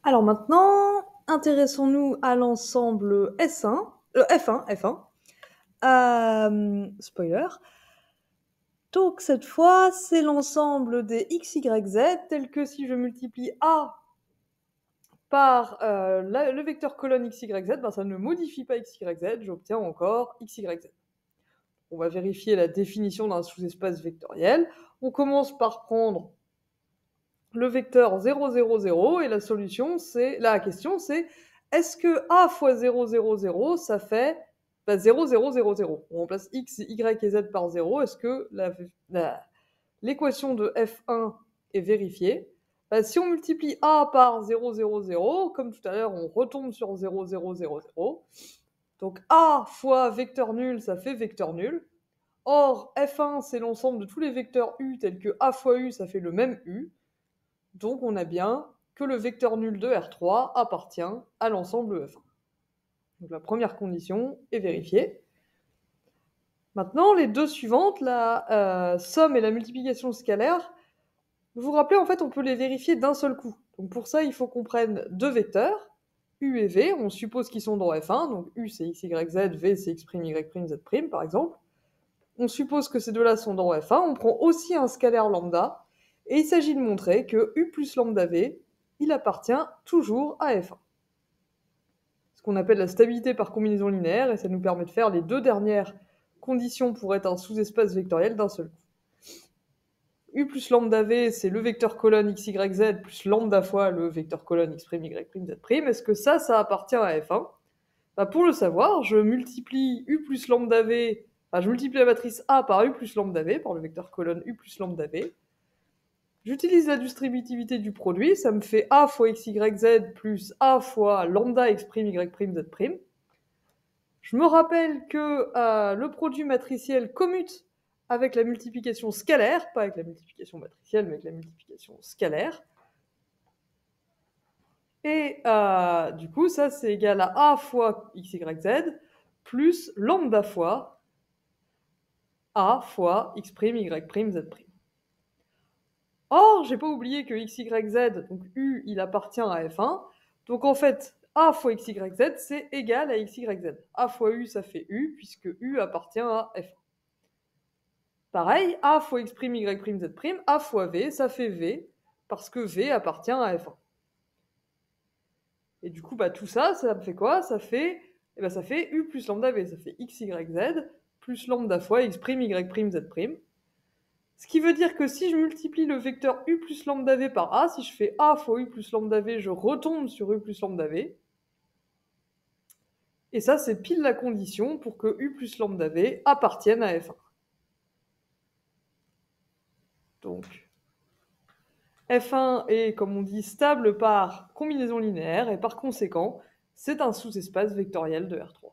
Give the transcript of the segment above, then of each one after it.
Alors maintenant, intéressons-nous à l'ensemble S1, F1. Spoiler. Donc cette fois, c'est l'ensemble des x, y, z, tel que si je multiplie A par le vecteur colonne x, y, z, ben ça ne modifie pas x, y, z, j'obtiens encore x, y, z. On va vérifier la définition d'un sous-espace vectoriel. On commence par prendre le vecteur 0, 0, 0, et la question c'est, est-ce que A fois 0, 0, 0, ça fait 0, 0, 0, 0? On remplace x, y et z par 0, est-ce que l'équation de F1 est vérifiée? Si on multiplie A par 0, 0, 0, comme tout à l'heure, on retombe sur 0, 0, 0, 0. Donc A fois vecteur nul, ça fait vecteur nul. Or, F1, c'est l'ensemble de tous les vecteurs U, tels que A fois U, ça fait le même U. Donc on a bien que le vecteur nul de R3 appartient à l'ensemble F1. Donc la première condition est vérifiée. Maintenant, les deux suivantes, la somme et la multiplication scalaire, vous vous rappelez, en fait, on peut les vérifier d'un seul coup. Donc pour ça, il faut qu'on prenne deux vecteurs, U et V, on suppose qu'ils sont dans F1, donc U c'est x, y, z, V c'est x', y', z', par exemple. On suppose que ces deux-là sont dans F1, on prend aussi un scalaire lambda, et il s'agit de montrer que U plus lambda V, il appartient toujours à F1. Ce qu'on appelle la stabilité par combinaison linéaire, et ça nous permet de faire les deux dernières conditions pour être un sous-espace vectoriel d'un seul coup. U plus lambda V, c'est le vecteur colonne x, y, z, plus lambda fois le vecteur colonne x', y', z'. Est-ce que ça appartient à F1? Pour le savoir, je multiplie U plus lambda V, je multiplie la matrice A par U plus lambda V, par le vecteur colonne U plus lambda V. J'utilise la distributivité du produit, ça me fait A fois x, y, z plus A fois lambda x', y', z'. Je me rappelle que le produit matriciel commute avec la multiplication scalaire, pas avec la multiplication matricielle, mais avec la multiplication scalaire. Et du coup, ça, c'est égal à A fois x, y, z, plus lambda fois A fois x', y', z'. Or, j'ai pas oublié que x, y, z, donc U, il appartient à F1. Donc en fait, A fois x, y, z, c'est égal à x, y, z. A fois U, ça fait U, puisque U appartient à F1. Pareil, A fois x', y', z', A fois V, ça fait V, parce que V appartient à F1. Et du coup, tout ça, ça me fait quoi? Ça fait U plus lambda V, ça fait x, y, z, plus lambda fois x', y', z'. Ce qui veut dire que si je multiplie le vecteur U plus lambda V par A, si je fais A fois U plus lambda V, je retombe sur U plus lambda V. Et ça, c'est pile la condition pour que U plus lambda V appartienne à F1. Donc, F1 est, comme on dit, stable par combinaison linéaire, et par conséquent, c'est un sous-espace vectoriel de R3.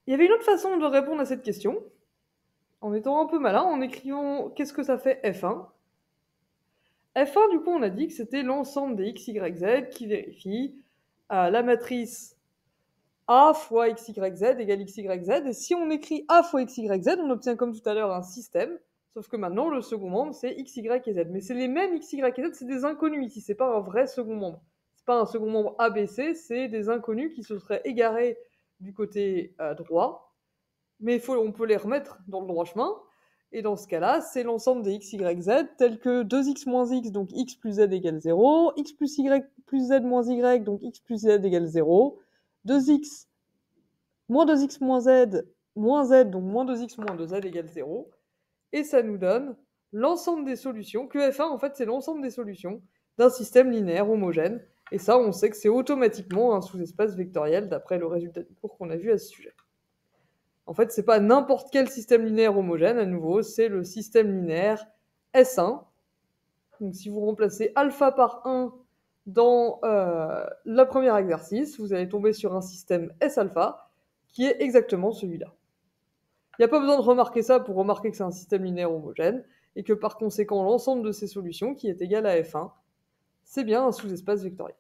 Il y avait une autre façon de répondre à cette question, en étant un peu malin, en écrivant qu'est-ce que ça fait F1. F1, du coup, on a dit que c'était l'ensemble des x, y, z qui vérifie la matrice A fois x, y, z égale x, y, z. Et si on écrit A fois x, y, z, on obtient comme tout à l'heure un système, sauf que maintenant, le second membre, c'est x, y et z. Mais c'est les mêmes x, y et z, c'est des inconnus ici, c'est pas un vrai second membre. C'est pas un second membre ABC, c'est des inconnus qui se seraient égarés du côté droit, mais on peut les remettre dans le droit chemin. Et dans ce cas-là, c'est l'ensemble des x, y, z, tels que 2x moins x, donc x plus z égale 0, x plus y plus z moins y, donc x plus z égale 0, 2x moins 2x moins z, donc moins 2x moins 2z égale 0. Et ça nous donne l'ensemble des solutions, que F1, en fait, c'est l'ensemble des solutions d'un système linéaire homogène. Et ça, on sait que c'est automatiquement un sous-espace vectoriel, d'après le résultat du cours qu'on a vu à ce sujet. En fait, c'est pas n'importe quel système linéaire homogène, à nouveau, c'est le système linéaire S1. Donc si vous remplacez alpha par 1 dans le premier exercice, vous allez tomber sur un système S-alpha qui est exactement celui-là. Il n'y a pas besoin de remarquer ça pour remarquer que c'est un système linéaire homogène et que par conséquent, l'ensemble de ces solutions, qui est égal à F1, c'est bien un sous-espace vectoriel.